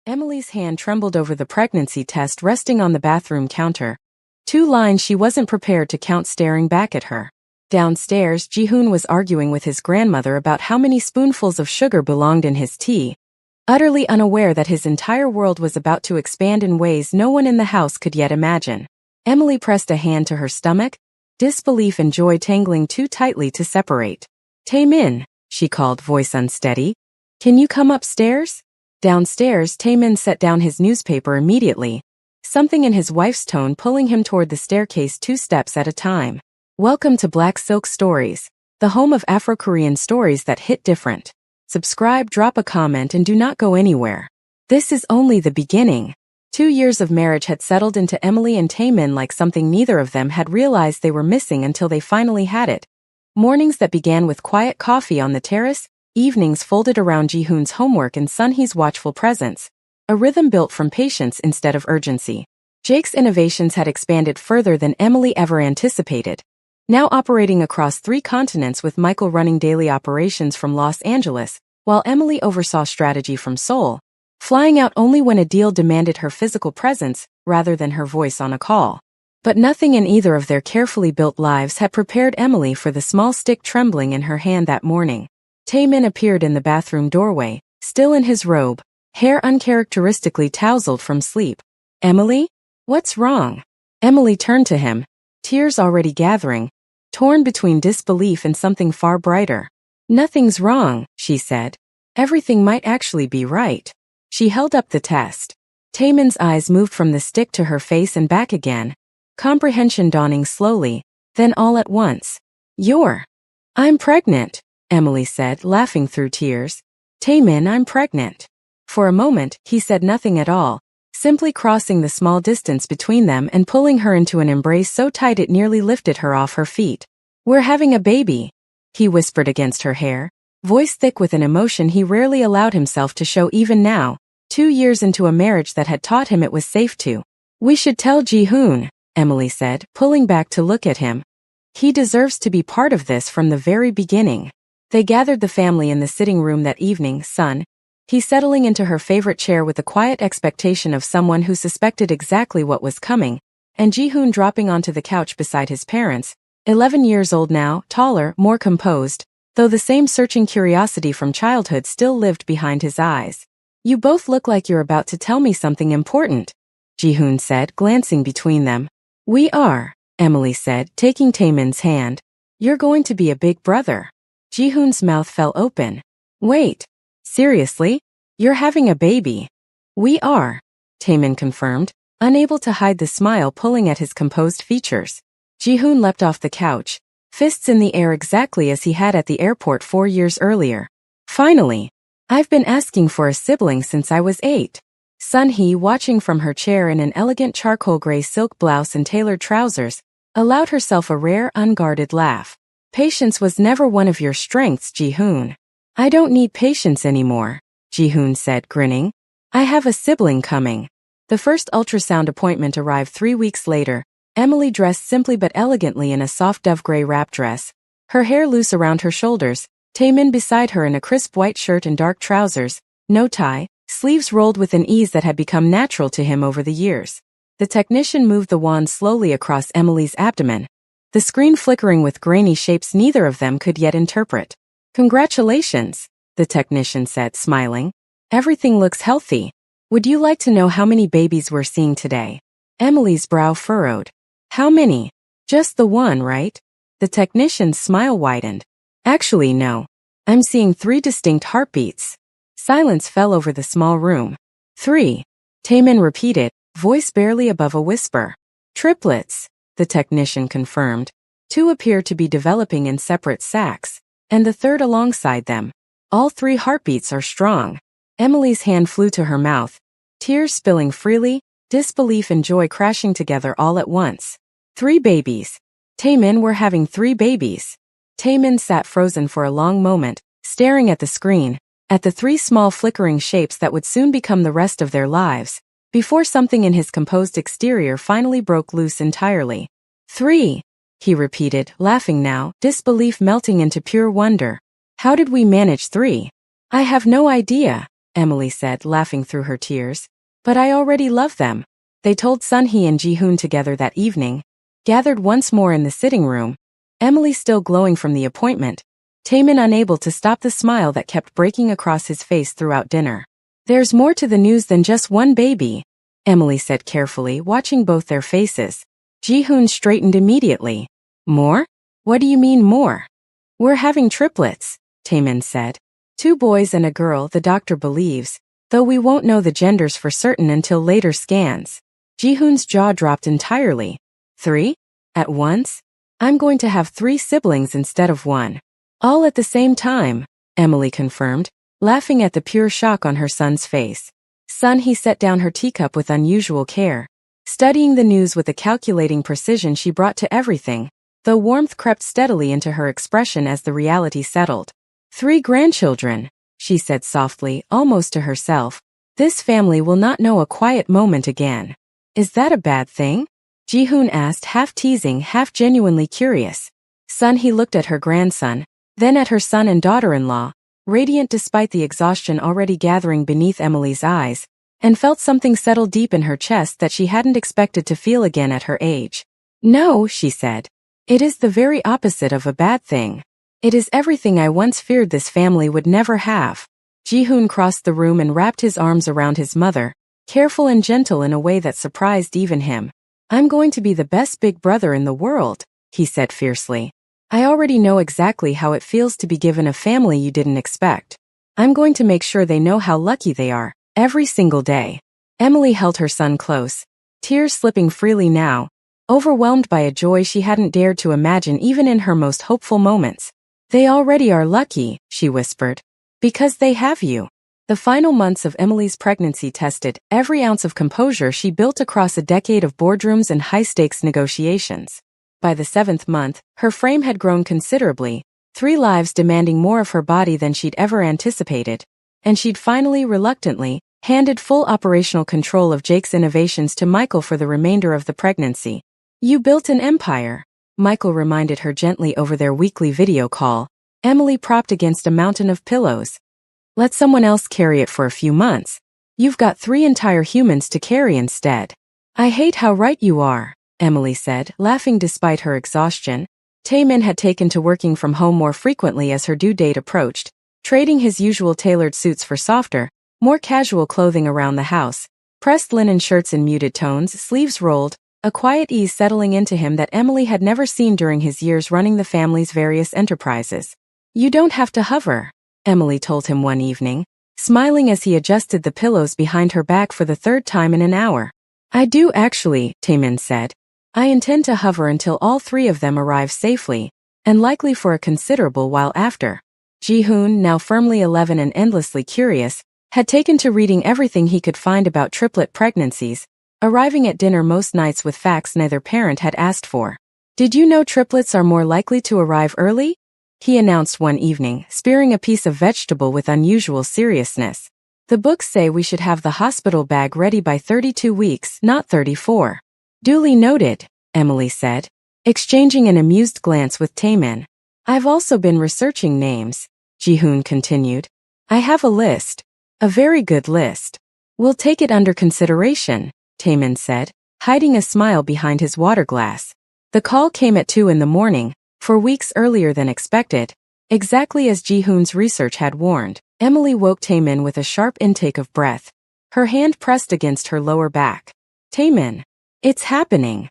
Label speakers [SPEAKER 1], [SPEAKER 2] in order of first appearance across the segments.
[SPEAKER 1] Emily's hand trembled over the pregnancy test resting on the bathroom counter. 2 lines she wasn't prepared to count staring back at her. Downstairs, Ji-hoon was arguing with his grandmother about how many spoonfuls of sugar belonged in his tea, utterly unaware that his entire world was about to expand in ways no one in the house could yet imagine. Emily pressed a hand to her stomach, disbelief and joy tangling too tightly to separate. "Taemin," she called, voice unsteady. "Can you come upstairs?" Downstairs, Taemin set down his newspaper immediately, something in his wife's tone pulling him toward the staircase 2 steps at a time. Welcome to Black Silk Stories, the home of Afro-Korean stories that hit different. Subscribe, drop a comment, and do not go anywhere. This is only the beginning. 2 years of marriage had settled into Emily and Taemin like something neither of them had realized they were missing until they finally had it. Mornings that began with quiet coffee on the terrace, evenings folded around Ji-hoon's homework and Sun-hee's watchful presence, a rhythm built from patience instead of urgency. Jake's innovations had expanded further than Emily ever anticipated. Now operating across 3 continents with Michael running daily operations from Los Angeles, while Emily oversaw strategy from Seoul, flying out only when a deal demanded her physical presence rather than her voice on a call. But nothing in either of their carefully built lives had prepared Emily for the small stick trembling in her hand that morning. Taemin appeared in the bathroom doorway, still in his robe, hair uncharacteristically tousled from sleep. "Emily? What's wrong?" Emily turned to him, tears already gathering, torn between disbelief and something far brighter. "Nothing's wrong," she said. "Everything might actually be right." She held up the test. Taemin's eyes moved from the stick to her face and back again, comprehension dawning slowly, then all at once. "I'm pregnant," Emily said, laughing through tears. "Taemin, I'm pregnant." For a moment, he said nothing at all, simply crossing the small distance between them and pulling her into an embrace so tight it nearly lifted her off her feet. "We're having a baby," he whispered against her hair, voice thick with an emotion he rarely allowed himself to show even now, 2 years into a marriage that had taught him it was safe to. "We should tell Ji-hoon," Emily said, pulling back to look at him. "He deserves to be part of this from the very beginning." They gathered the family in the sitting room that evening, he settling into her favorite chair with the quiet expectation of someone who suspected exactly what was coming, and Ji-hoon dropping onto the couch beside his parents, 11 years old now, taller, more composed, though the same searching curiosity from childhood still lived behind his eyes. "You both look like you're about to tell me something important," Ji-hoon said, glancing between them. "We are," Emily said, taking Taemin's hand. "You're going to be a big brother." Ji-hoon's mouth fell open. "Wait. Seriously? You're having a baby?" "We are," Taemin confirmed, unable to hide the smile pulling at his composed features. Ji-hoon leapt off the couch, fists in the air exactly as he had at the airport 4 years earlier. "Finally! I've been asking for a sibling since I was 8. Sun-hee, watching from her chair in an elegant charcoal gray silk blouse and tailored trousers, allowed herself a rare, unguarded laugh. "Patience was never one of your strengths, Ji-hoon." "I don't need patience anymore," Ji-hoon said, grinning. "I have a sibling coming." The first ultrasound appointment arrived 3 weeks later, Emily dressed simply but elegantly in a soft dove gray wrap dress, her hair loose around her shoulders, Taemin beside her in a crisp white shirt and dark trousers, no tie, sleeves rolled with an ease that had become natural to him over the years. The technician moved the wand slowly across Emily's abdomen, the screen flickering with grainy shapes neither of them could yet interpret. "Congratulations," the technician said, smiling. "Everything looks healthy. Would you like to know how many babies we're seeing today?" Emily's brow furrowed. "How many? Just the one, right?" The technician's smile widened. "Actually, no. I'm seeing 3 distinct heartbeats." Silence fell over the small room. "3," Taemin repeated, voice barely above a whisper. "Triplets," the technician confirmed. 2 appear to be developing in separate sacs, and the third alongside them. "All 3 heartbeats are strong." Emily's hand flew to her mouth, tears spilling freely, disbelief and joy crashing together all at once. 3 babies. "Taemin, we're having 3 babies." Taemin sat frozen for a long moment, staring at the screen, at the 3 small flickering shapes that would soon become the rest of their lives, before something in his composed exterior finally broke loose entirely. 3, he repeated, laughing now, disbelief melting into pure wonder. "How did we manage 3? I have no idea." Emily said, laughing through her tears. But I already love them. They told Sunhee and Ji-hoon together that evening. Gathered once more in the sitting room, Emily still glowing from the appointment, Taemin unable to stop the smile that kept breaking across his face throughout dinner. There's more to the news than just one baby, Emily said carefully, watching both their faces. Ji-hoon straightened immediately. More? What do you mean more? We're having triplets, Taemin said. 2 boys and a girl, the doctor believes, though we won't know the genders for certain until later scans. Ji-hoon's jaw dropped entirely. 3? At once? I'm going to have 3 siblings instead of 1. All at the same time, Emily confirmed, laughing at the pure shock on her son's face. Sunhee set down her teacup with unusual care, studying the news with the calculating precision she brought to everything, though warmth crept steadily into her expression as the reality settled. 3 grandchildren, she said softly, almost to herself. This family will not know a quiet moment again. Is that a bad thing? Ji-hoon asked, half teasing, half genuinely curious. Sunhee looked at her grandson, then at her son and daughter-in-law, radiant despite the exhaustion already gathering beneath Emily's eyes, and felt something settle deep in her chest that she hadn't expected to feel again at her age. No, she said. It is the very opposite of a bad thing. It is everything I once feared this family would never have. Ji-hoon crossed the room and wrapped his arms around his mother, careful and gentle in a way that surprised even him. I'm going to be the best big brother in the world, he said fiercely. I already know exactly how it feels to be given a family you didn't expect. I'm going to make sure they know how lucky they are, every single day. Emily held her son close, tears slipping freely now, overwhelmed by a joy she hadn't dared to imagine even in her most hopeful moments. They already are lucky, she whispered. Because they have you. The final months of Emily's pregnancy tested every ounce of composure she built across a decade of boardrooms and high-stakes negotiations. By the 7th month, her frame had grown considerably, 3 lives demanding more of her body than she'd ever anticipated, and she'd finally, reluctantly, handed full operational control of Jake's innovations to Michael for the remainder of the pregnancy. You built an empire, Michael reminded her gently over their weekly video call, Emily propped against a mountain of pillows. Let someone else carry it for a few months. You've got 3 entire humans to carry instead. I hate how right you are, Emily said, laughing despite her exhaustion. Taemin had taken to working from home more frequently as her due date approached, trading his usual tailored suits for softer, more casual clothing around the house, pressed linen shirts in muted tones, sleeves rolled, a quiet ease settling into him that Emily had never seen during his years running the family's various enterprises. You don't have to hover, Emily told him one evening, smiling as he adjusted the pillows behind her back for the 3rd time in an hour. I do actually, Taemin said. I intend to hover until all 3 of them arrive safely, and likely for a considerable while after. Ji-hoon, now firmly 11 and endlessly curious, had taken to reading everything he could find about triplet pregnancies, arriving at dinner most nights with facts neither parent had asked for. Did you know triplets are more likely to arrive early? He announced one evening, spearing a piece of vegetable with unusual seriousness. The books say we should have the hospital bag ready by 32 weeks, not 34. Duly noted, Emily said, exchanging an amused glance with Taemin. I've also been researching names, Ji-hoon continued. I have a list. A very good list. We'll take it under consideration, Taemin said, hiding a smile behind his water glass. The call came at 2 in the morning, 4 weeks earlier than expected. Exactly as Ji-hoon's research had warned, Emily woke Taemin with a sharp intake of breath, her hand pressed against her lower back. Taemin. It's happening.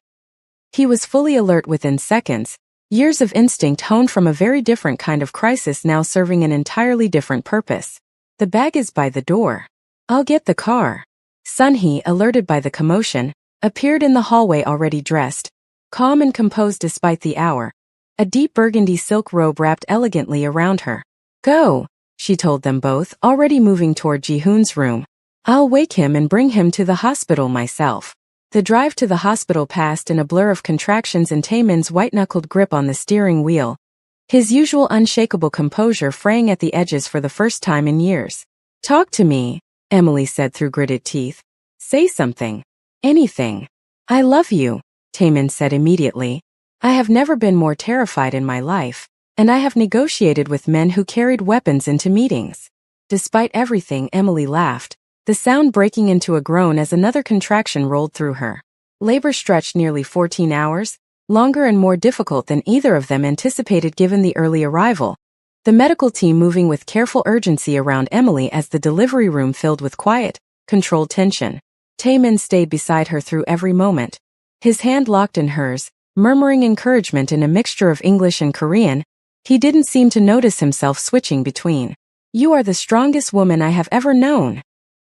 [SPEAKER 1] He was fully alert within seconds, years of instinct honed from a very different kind of crisis now serving an entirely different purpose. The bag is by the door. I'll get the car. Sunhee, alerted by the commotion, appeared in the hallway already dressed, calm and composed despite the hour, a deep burgundy silk robe wrapped elegantly around her. Go, she told them both, already moving toward Ji-hoon's room. I'll wake him and bring him to the hospital myself. The drive to the hospital passed in a blur of contractions and Taemin's white-knuckled grip on the steering wheel, his usual unshakable composure fraying at the edges for the first time in years. Talk to me, Emily said through gritted teeth. Say something. Anything. I love you, Taemin said immediately. I have never been more terrified in my life, and I have negotiated with men who carried weapons into meetings. Despite everything, Emily laughed, the sound breaking into a groan as another contraction rolled through her. Labor stretched nearly 14 hours, longer and more difficult than either of them anticipated given the early arrival. The medical team moving with careful urgency around Emily as the delivery room filled with quiet, controlled tension. Taemin stayed beside her through every moment. His hand locked in hers, murmuring encouragement in a mixture of English and Korean. He didn't seem to notice himself switching between. "You are the strongest woman I have ever known,"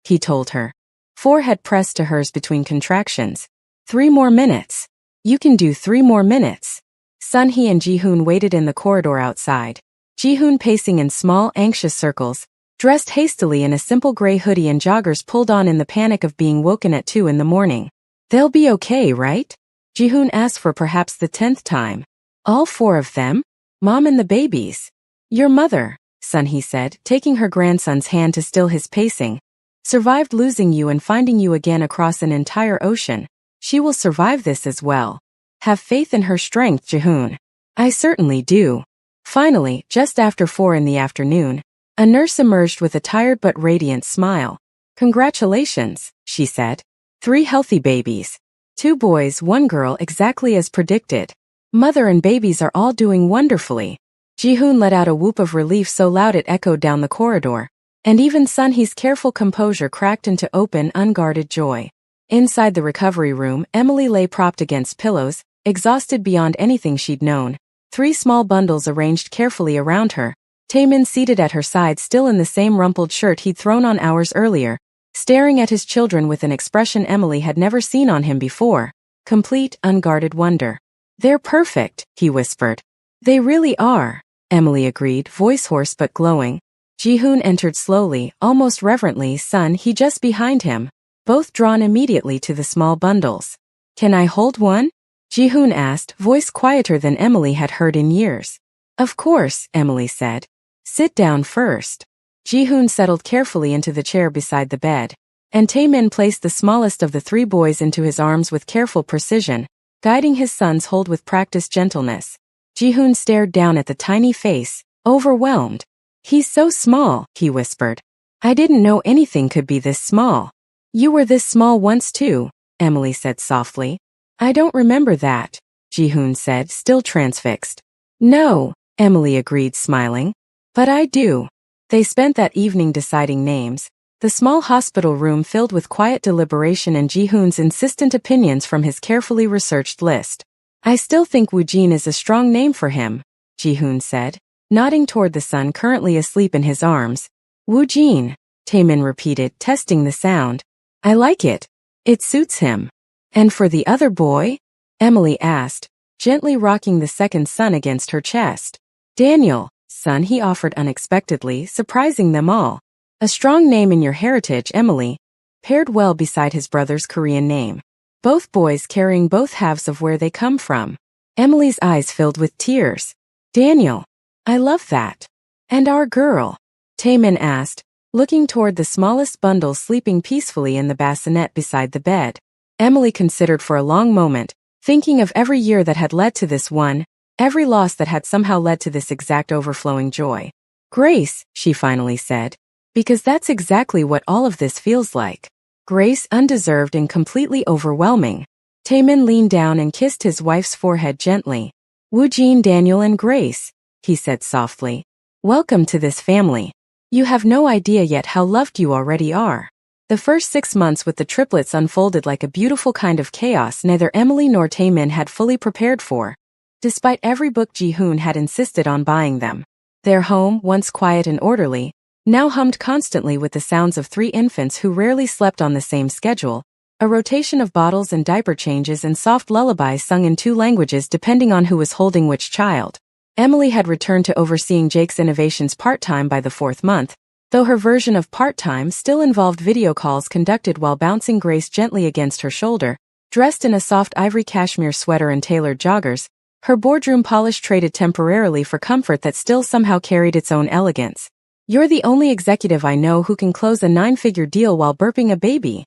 [SPEAKER 1] he told her. Forehead pressed to hers between contractions. 3 more minutes. You can do 3 more minutes. Sunhee and Jihoon waited in the corridor outside. Jihoon pacing in small, anxious circles, dressed hastily in a simple gray hoodie and joggers pulled on in the panic of being woken at 2 in the morning. "They'll be okay, right?" Jihoon asked for perhaps the 10th time. "All 4 of them? Mom and the babies?" "Your mother," Sunhee said, taking her grandson's hand to still his pacing. "Survived losing you and finding you again across an entire ocean. She will survive this as well. Have faith in her strength, Jihoon." "I certainly do." Finally, just after 4 in the afternoon, a nurse emerged with a tired but radiant smile. "Congratulations," she said. 3 healthy babies. 2 boys, 1 girl, exactly as predicted. Mother and babies are all doing wonderfully. Jihoon let out a whoop of relief so loud it echoed down the corridor. And even Sunhee's careful composure cracked into open, unguarded joy. Inside the recovery room, Emily lay propped against pillows, exhausted beyond anything she'd known. 3 small bundles arranged carefully around her. Taemin seated at her side, still in the same rumpled shirt he'd thrown on hours earlier, staring at his children with an expression Emily had never seen on him before. Complete, unguarded wonder. "They're perfect," he whispered. "They really are," Emily agreed, voice hoarse but glowing. Jihoon entered slowly, almost reverently, Sunhee just behind him, both drawn immediately to the small bundles. "Can I hold one?" Jihoon asked, voice quieter than Emily had heard in years. "Of course," Emily said. "Sit down first." Jihoon settled carefully into the chair beside the bed, and Taemin placed the smallest of the 3 boys into his arms with careful precision, guiding his son's hold with practiced gentleness. Jihoon stared down at the tiny face, overwhelmed. "He's so small," he whispered. "I didn't know anything could be this small." "You were this small once too," Emily said softly. "I don't remember that," Jihoon said, still transfixed. "No," Emily agreed, smiling. "But I do." They spent that evening deciding names, the small hospital room filled with quiet deliberation and Jihoon's insistent opinions from his carefully researched list. "I still think Woojin is a strong name for him," Jihoon said, nodding toward the son currently asleep in his arms. "Woojin," Taemin repeated, testing the sound. "I like it. It suits him." "And for the other boy?" Emily asked, gently rocking the second son against her chest. "Daniel," Sunhee offered unexpectedly, surprising them all. "A strong name in your heritage, Emily. Paired well beside his brother's Korean name. Both boys carrying both halves of where they come from." Emily's eyes filled with tears. "Daniel. I love that. And our girl?" Taemin asked, looking toward the smallest bundle sleeping peacefully in the bassinet beside the bed. Emily considered for a long moment, thinking of every year that had led to this one, every loss that had somehow led to this exact overflowing joy. "Grace," she finally said. "Because that's exactly what all of this feels like. Grace, undeserved and completely overwhelming." Taemin leaned down and kissed his wife's forehead gently. "Woojin, Daniel and Grace," he said softly. "Welcome to this family. You have no idea yet how loved you already are." The first 6 months with the triplets unfolded like a beautiful kind of chaos neither Emily nor Taemin had fully prepared for, despite every book Jihoon had insisted on buying them. Their home, once quiet and orderly, now hummed constantly with the sounds of 3 infants who rarely slept on the same schedule, a rotation of bottles and diaper changes and soft lullabies sung in 2 languages depending on who was holding which child. Emily had returned to overseeing Jake's innovations part-time by the 4th month, though her version of part-time still involved video calls conducted while bouncing Grace gently against her shoulder, dressed in a soft ivory cashmere sweater and tailored joggers, her boardroom polish traded temporarily for comfort that still somehow carried its own elegance. "You're the only executive I know who can close a 9-figure deal while burping a baby,"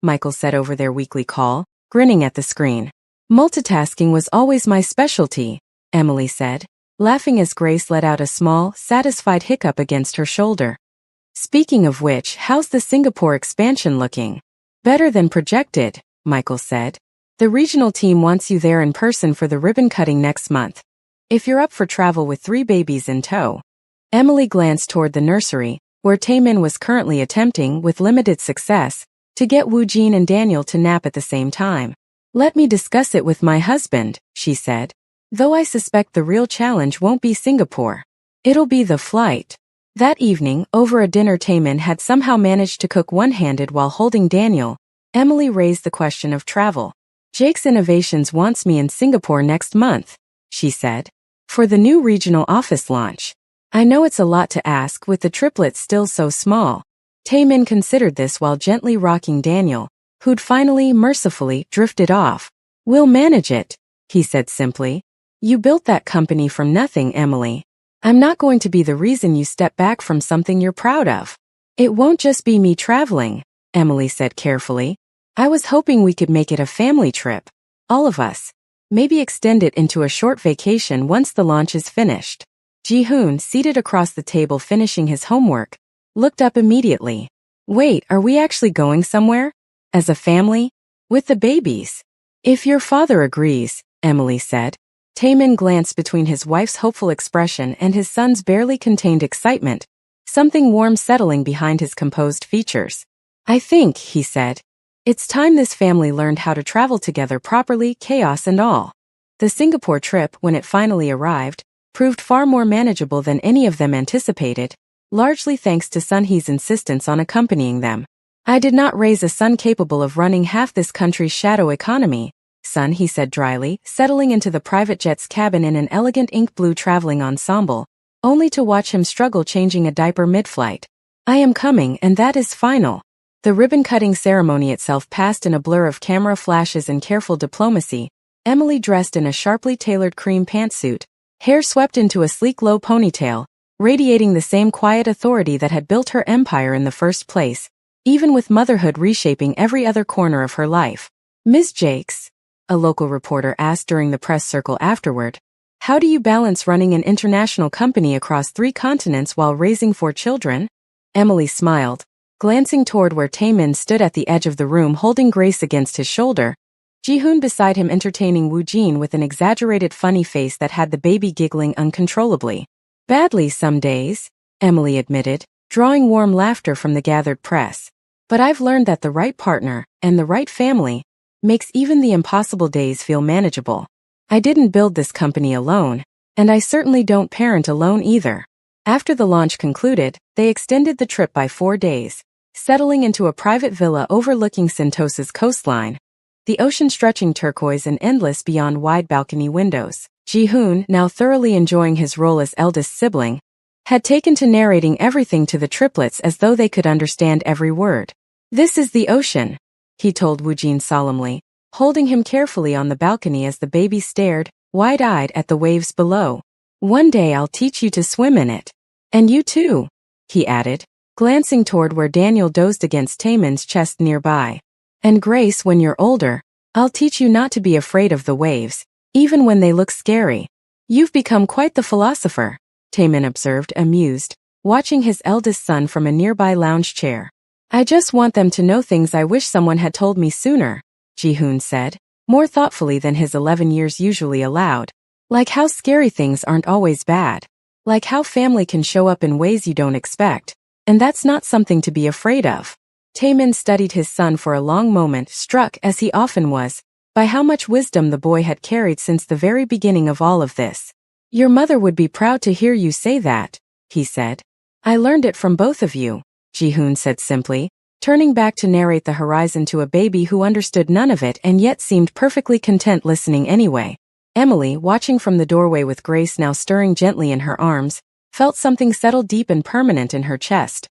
[SPEAKER 1] Michael said over their weekly call, grinning at the screen. "Multitasking was always my specialty," Emily said, laughing as Grace let out a small, satisfied hiccup against her shoulder. Speaking of which, how's the Singapore expansion looking? Better than projected, Michael said. The regional team wants you there in person for the ribbon cutting next month. If you're up for travel with 3 babies in tow. Emily glanced toward the nursery, where Taemin was currently attempting, with limited success, to get Woo Jin and Daniel to nap at the same time. Let me discuss it with my husband, she said. Though I suspect the real challenge won't be Singapore. It'll be the flight. That evening, over a dinner, Taemin had somehow managed to cook one-handed while holding Daniel. Emily raised the question of travel. Jake's Innovations wants me in Singapore next month, she said, for the new regional office launch. I know it's a lot to ask with the triplets still so small. Taemin considered this while gently rocking Daniel, who'd finally, mercifully, drifted off. We'll manage it, he said simply. You built that company from nothing, Emily. I'm not going to be the reason you step back from something you're proud of. It won't just be me traveling, Emily said carefully. I was hoping we could make it a family trip. All of us. Maybe extend it into a short vacation once the launch is finished. Ji-hoon, seated across the table finishing his homework, looked up immediately. Wait, are we actually going somewhere? As a family? With the babies? If your father agrees, Emily said. Taemin glanced between his wife's hopeful expression and his son's barely contained excitement, something warm settling behind his composed features. I think, he said, it's time this family learned how to travel together properly, chaos and all. The Singapore trip, when it finally arrived, proved far more manageable than any of them anticipated, largely thanks to Sun Hee's insistence on accompanying them. I did not raise a son capable of running half this country's shadow economy, Sun Hee said dryly, settling into the private jet's cabin in an elegant ink blue traveling ensemble, only to watch him struggle changing a diaper mid-flight. I am coming, and that is final. The ribbon-cutting ceremony itself passed in a blur of camera flashes and careful diplomacy. Emily dressed in a sharply tailored cream pantsuit, hair swept into a sleek low ponytail, radiating the same quiet authority that had built her empire in the first place, even with motherhood reshaping every other corner of her life. Ms. Jakes, a local reporter asked during the press circle afterward, how do you balance running an international company across 3 continents while raising 4 children? Emily smiled, glancing toward where Taemin stood at the edge of the room holding Grace against his shoulder, Ji-hoon beside him entertaining Woo Jin with an exaggerated funny face that had the baby giggling uncontrollably. Badly some days, Emily admitted, drawing warm laughter from the gathered press. But I've learned that the right partner, and the right family, makes even the impossible days feel manageable. I didn't build this company alone, and I certainly don't parent alone either. After the launch concluded, they extended the trip by 4 days, settling into a private villa overlooking Sentosa's coastline, the ocean stretching turquoise and endless beyond wide balcony windows. Ji-hoon, now thoroughly enjoying his role as eldest sibling, had taken to narrating everything to the triplets as though they could understand every word. This is the ocean, he told Woo Jin solemnly, holding him carefully on the balcony as the baby stared, wide-eyed, at the waves below. One day I'll teach you to swim in it. And you too, he added, glancing toward where Daniel dozed against Taemin's chest nearby. And Grace, when you're older, I'll teach you not to be afraid of the waves, even when they look scary. You've become quite the philosopher, Taemin observed, amused, watching his eldest son from a nearby lounge chair. I just want them to know things I wish someone had told me sooner, Ji-hoon said, more thoughtfully than his 11 years usually allowed. Like how scary things aren't always bad. Like how family can show up in ways you don't expect, and that's not something to be afraid of. Taemin studied his son for a long moment, struck, as he often was, by how much wisdom the boy had carried since the very beginning of all of this. Your mother would be proud to hear you say that, he said. I learned it from both of you, Ji-hoon said simply, turning back to narrate the horizon to a baby who understood none of it and yet seemed perfectly content listening anyway. Emily, watching from the doorway with Grace now stirring gently in her arms, felt something settle deep and permanent in her chest.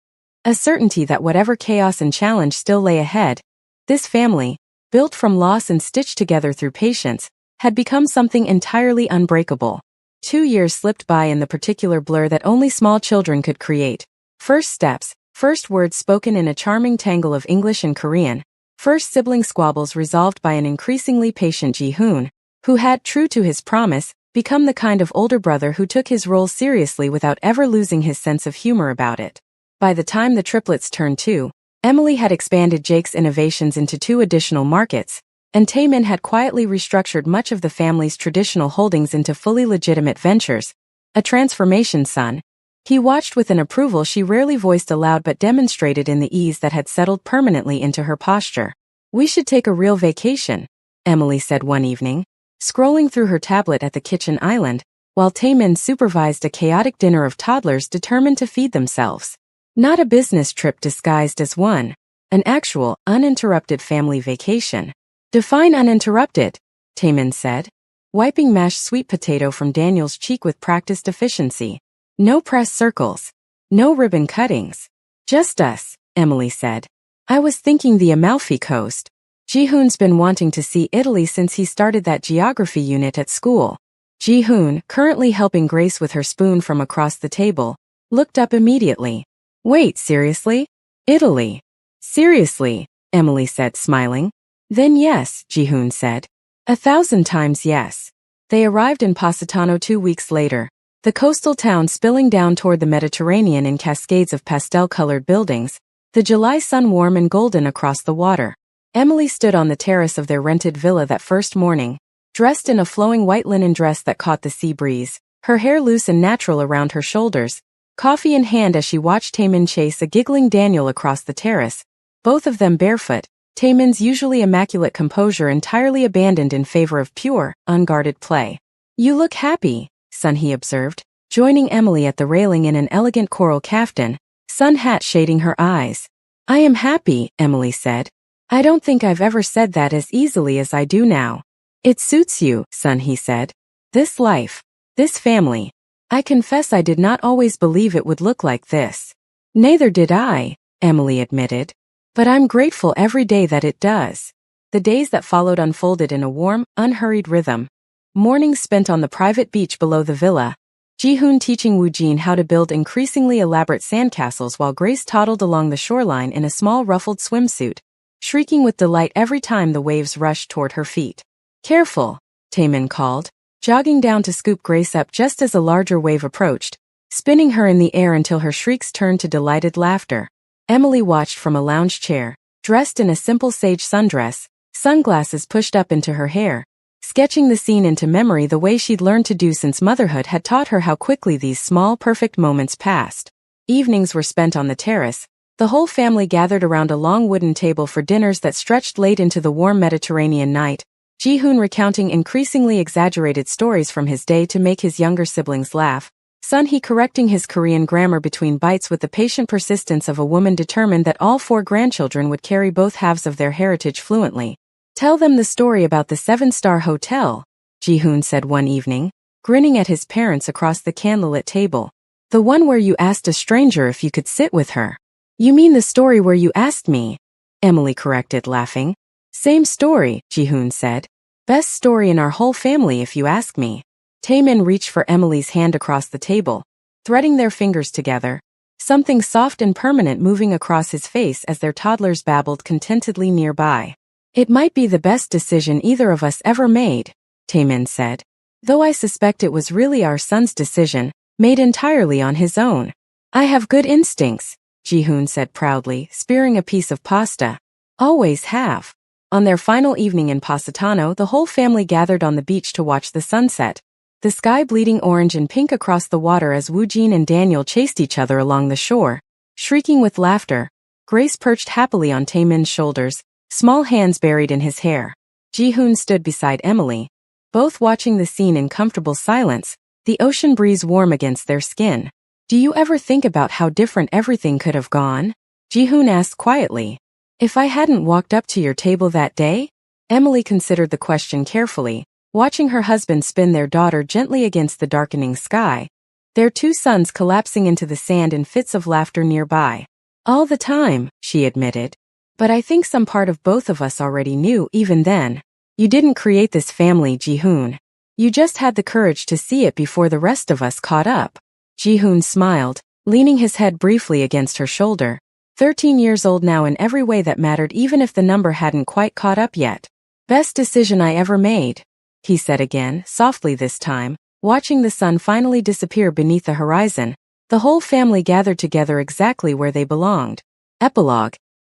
[SPEAKER 1] A certainty that whatever chaos and challenge still lay ahead, this family, built from loss and stitched together through patience, had become something entirely unbreakable. 2 years slipped by in the particular blur that only small children could create. First steps, first words spoken in a charming tangle of English and Korean, first sibling squabbles resolved by an increasingly patient Ji-hoon, who had, true to his promise, become the kind of older brother who took his role seriously without ever losing his sense of humor about it. By the time the triplets turned 2, Emily had expanded Jake's innovations into 2 additional markets, and Taemin had quietly restructured much of the family's traditional holdings into fully legitimate ventures. A transformation, son. He watched with an approval she rarely voiced aloud but demonstrated in the ease that had settled permanently into her posture. We should take a real vacation, Emily said one evening, scrolling through her tablet at the kitchen island, while Taemin supervised a chaotic dinner of toddlers determined to feed themselves. Not a business trip disguised as one. An actual, uninterrupted family vacation. Define uninterrupted, Taemin said, wiping mashed sweet potato from Daniel's cheek with practiced efficiency. No press circles. No ribbon cuttings. Just us, Emily said. I was thinking the Amalfi Coast. Jihoon's been wanting to see Italy since he started that geography unit at school. Jihoon, currently helping Grace with her spoon from across the table, looked up immediately. Wait, seriously? Italy? Seriously, Emily said, smiling. Then yes, Jihoon said. 1,000 times yes. They arrived in Positano 2 weeks later, the coastal town spilling down toward the Mediterranean in cascades of pastel-colored buildings, the July sun warm and golden across the water. Emily stood on the terrace of their rented villa that first morning, dressed in a flowing white linen dress that caught the sea breeze, her hair loose and natural around her shoulders, coffee in hand as she watched Taemin chase a giggling Daniel across the terrace, both of them barefoot, Taemin's usually immaculate composure entirely abandoned in favor of pure, unguarded play. You look happy, son, he observed, joining Emily at the railing in an elegant coral caftan, sun hat shading her eyes. I am happy, Emily said. I don't think I've ever said that as easily as I do now. It suits you, son, he said. This life. This family. I confess I did not always believe it would look like this. Neither did I, Emily admitted. But I'm grateful every day that it does. The days that followed unfolded in a warm, unhurried rhythm. Mornings spent on the private beach below the villa, Jihoon teaching Woojin how to build increasingly elaborate sandcastles while Grace toddled along the shoreline in a small ruffled swimsuit, shrieking with delight every time the waves rushed toward her feet. Careful, Taemin called, jogging down to scoop Grace up just as a larger wave approached, spinning her in the air until her shrieks turned to delighted laughter. Emily watched from a lounge chair, dressed in a simple sage sundress, sunglasses pushed up into her hair, sketching the scene into memory the way she'd learned to do since motherhood had taught her how quickly these small, perfect moments passed. Evenings were spent on the terrace, the whole family gathered around a long wooden table for dinners that stretched late into the warm Mediterranean night, Jihoon recounting increasingly exaggerated stories from his day to make his younger siblings laugh, Sun-hee correcting his Korean grammar between bites with the patient persistence of a woman determined that all 4 grandchildren would carry both halves of their heritage fluently. Tell them the story about the 7-star hotel, Jihoon said one evening, grinning at his parents across the candlelit table. The one where you asked a stranger if you could sit with her. You mean the story where you asked me? Emily corrected, laughing. Same story, Jihoon said. Best story in our whole family if you ask me. Taemin reached for Emily's hand across the table, threading their fingers together, something soft and permanent moving across his face as their toddlers babbled contentedly nearby. It might be the best decision either of us ever made, Taemin said. Though I suspect it was really our son's decision, made entirely on his own. I have good instincts, Jihoon said proudly, spearing a piece of pasta. Always have. On their final evening in Positano, the whole family gathered on the beach to watch the sunset, the sky bleeding orange and pink across the water as Woojin and Daniel chased each other along the shore, shrieking with laughter. Grace perched happily on Taemin's shoulders, small hands buried in his hair. Jihoon stood beside Emily, both watching the scene in comfortable silence, the ocean breeze warm against their skin. Do you ever think about how different everything could have gone? Jihoon asked quietly. If I hadn't walked up to your table that day? Emily considered the question carefully, watching her husband spin their daughter gently against the darkening sky, their 2 sons collapsing into the sand in fits of laughter nearby. All the time, she admitted. But I think some part of both of us already knew even then. You didn't create this family, Jihoon. You just had the courage to see it before the rest of us caught up. Jihoon smiled, leaning his head briefly against her shoulder. 13 years old now in every way that mattered even if the number hadn't quite caught up yet. Best decision I ever made, he said again, softly this time, watching the sun finally disappear beneath the horizon, The whole family gathered together exactly where they belonged. Epilogue.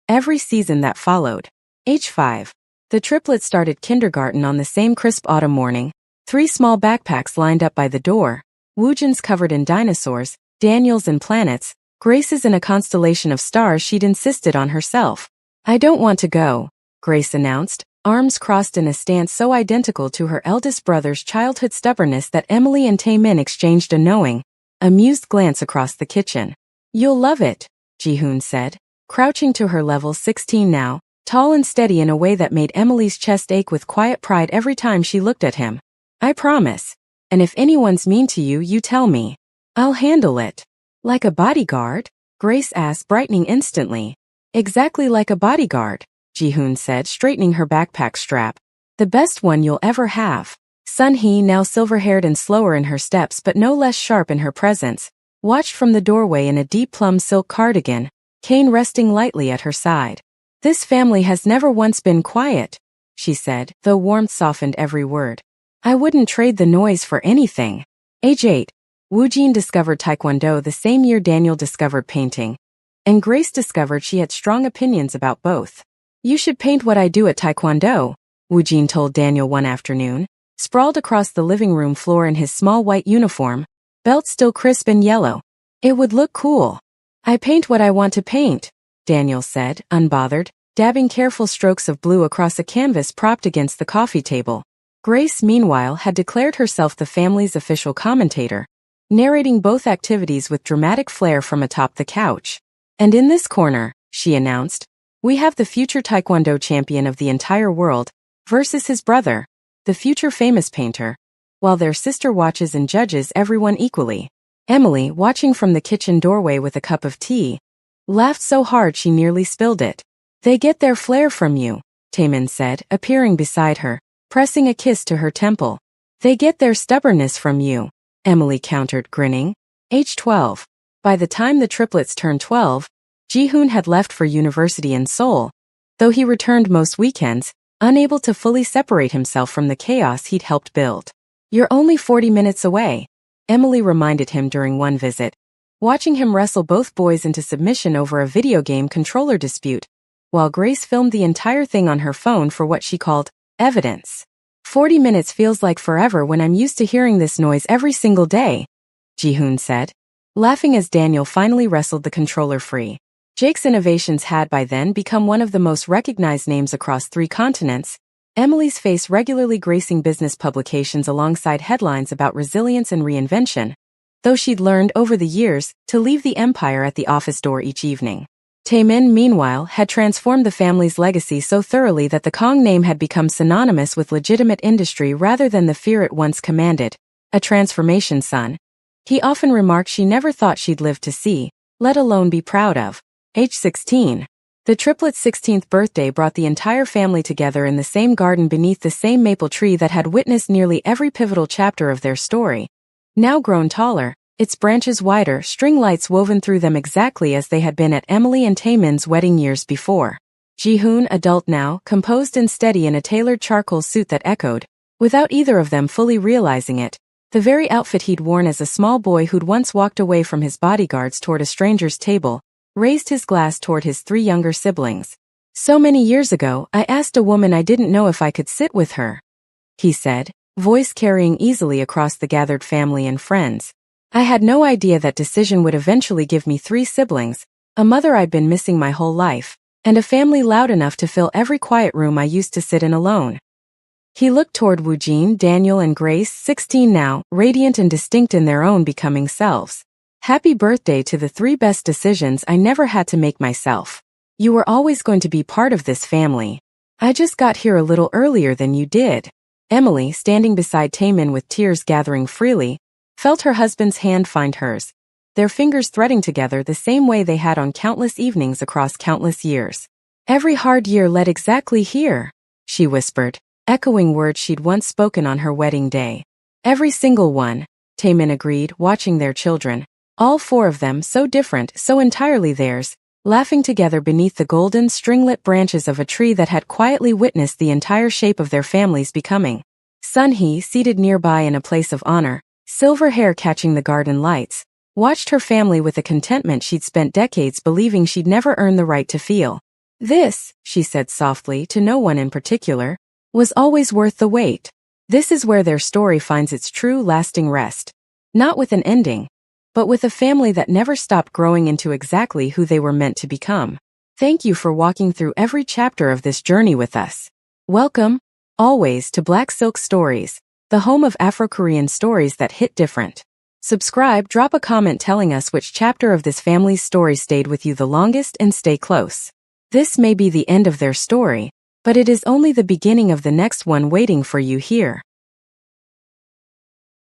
[SPEAKER 1] Every season that followed. Age 5. The triplets started kindergarten on the same crisp autumn morning. 3 small backpacks lined up by the door. Woojin's covered in dinosaurs, Daniel's in planets, Grace's in a constellation of stars she'd insisted on herself. "I don't want to go," Grace announced, arms crossed in a stance so identical to her eldest brother's childhood stubbornness that Emily and Taemin exchanged a knowing, amused glance across the kitchen. "You'll love it," Ji-hoon said, crouching to her level 16 now, tall and steady in a way that made Emily's chest ache with quiet pride every time she looked at him. "I promise. And if anyone's mean to you, you tell me. I'll handle it." "Like a bodyguard?" Grace asked, brightening instantly. "Exactly like a bodyguard," Ji-hoon said, straightening her backpack strap. "The best one you'll ever have." Sun-hee, now silver-haired and slower in her steps but no less sharp in her presence, watched from the doorway in a deep plum silk cardigan, Kane resting lightly at her side. "This family has never once been quiet," she said, though warmth softened every word. "I wouldn't trade the noise for anything." Age 8. Woojin discovered Taekwondo the same year Daniel discovered painting. And Grace discovered she had strong opinions about both. "You should paint what I do at Taekwondo," Woojin told Daniel one afternoon, sprawled across the living room floor in his small white uniform, belt still crisp and yellow. "It would look cool." "I paint what I want to paint," Daniel said, unbothered, dabbing careful strokes of blue across a canvas propped against the coffee table. Grace, meanwhile, had declared herself the family's official commentator, narrating both activities with dramatic flair from atop the couch. "And in this corner," she announced, "we have the future Taekwondo champion of the entire world, versus his brother, the future famous painter," while their sister watches and judges everyone equally. Emily, watching from the kitchen doorway with a cup of tea, laughed so hard she nearly spilled it. "They get their flair from you," Taemin said, appearing beside her, pressing a kiss to her temple. "They get their stubbornness from you," Emily countered, grinning. Age 12. By the time the triplets turned 12, Ji-hoon had left for university in Seoul, though he returned most weekends, unable to fully separate himself from the chaos he'd helped build. "You're only 40 minutes away," Emily reminded him during one visit, watching him wrestle both boys into submission over a video game controller dispute, while Grace filmed the entire thing on her phone for what she called evidence. "40 minutes feels like forever when I'm used to hearing this noise every single day," Ji-hoon said, laughing as Daniel finally wrestled the controller free. Jake's innovations had by then become one of the most recognized names across 3 continents, Emily's face regularly gracing business publications alongside headlines about resilience and reinvention, though she'd learned over the years to leave the empire at the office door each evening. Taemin, meanwhile, had transformed the family's legacy so thoroughly that the Kong name had become synonymous with legitimate industry rather than the fear it once commanded. "A transformation son," he often remarked she never thought she'd live to see, let alone be proud of. Age 16. The triplets' 16th birthday brought the entire family together in the same garden beneath the same maple tree that had witnessed nearly every pivotal chapter of their story. Now grown taller, its branches wider, string lights woven through them exactly as they had been at Emily and Taemin's wedding years before. Ji-hoon, adult now, composed and steady in a tailored charcoal suit that echoed, without either of them fully realizing it, the very outfit he'd worn as a small boy who'd once walked away from his bodyguards toward a stranger's table, raised his glass toward his 3 younger siblings. "So many years ago, I asked a woman I didn't know if I could sit with her," he said, voice carrying easily across the gathered family and friends. "I had no idea that decision would eventually give me 3 siblings, a mother I'd been missing my whole life, and a family loud enough to fill every quiet room I used to sit in alone." He looked toward Woojin, Daniel and Grace, 16 now, radiant and distinct in their own becoming selves. "Happy birthday to the 3 best decisions I never had to make myself. You were always going to be part of this family. I just got here a little earlier than you did." Emily, standing beside Taemin with tears gathering freely, felt her husband's hand find hers, their fingers threading together the same way they had on countless evenings across countless years. "Every hard year led exactly here," she whispered, echoing words she'd once spoken on her wedding day. "Every single one," Taemin agreed, watching their children, all 4 of them so different, so entirely theirs, laughing together beneath the golden, stringlit branches of a tree that had quietly witnessed the entire shape of their family's becoming. Sun-hee, seated nearby in a place of honor, silver hair catching the garden lights, watched her family with a contentment she'd spent decades believing she'd never earn the right to feel. This, she said softly to no one in particular, was always worth the wait. This is where their story finds its true lasting rest. Not with an ending, but with a family that never stopped growing into exactly who they were meant to become. Thank you for walking through every chapter of this journey with us. Welcome, always, to Black Silk Stories, the home of Afro-Korean stories that hit different. Subscribe, drop a comment telling us which chapter of this family's story stayed with you the longest, and stay close. This may be the end of their story, but it is only the beginning of the next one waiting for you here.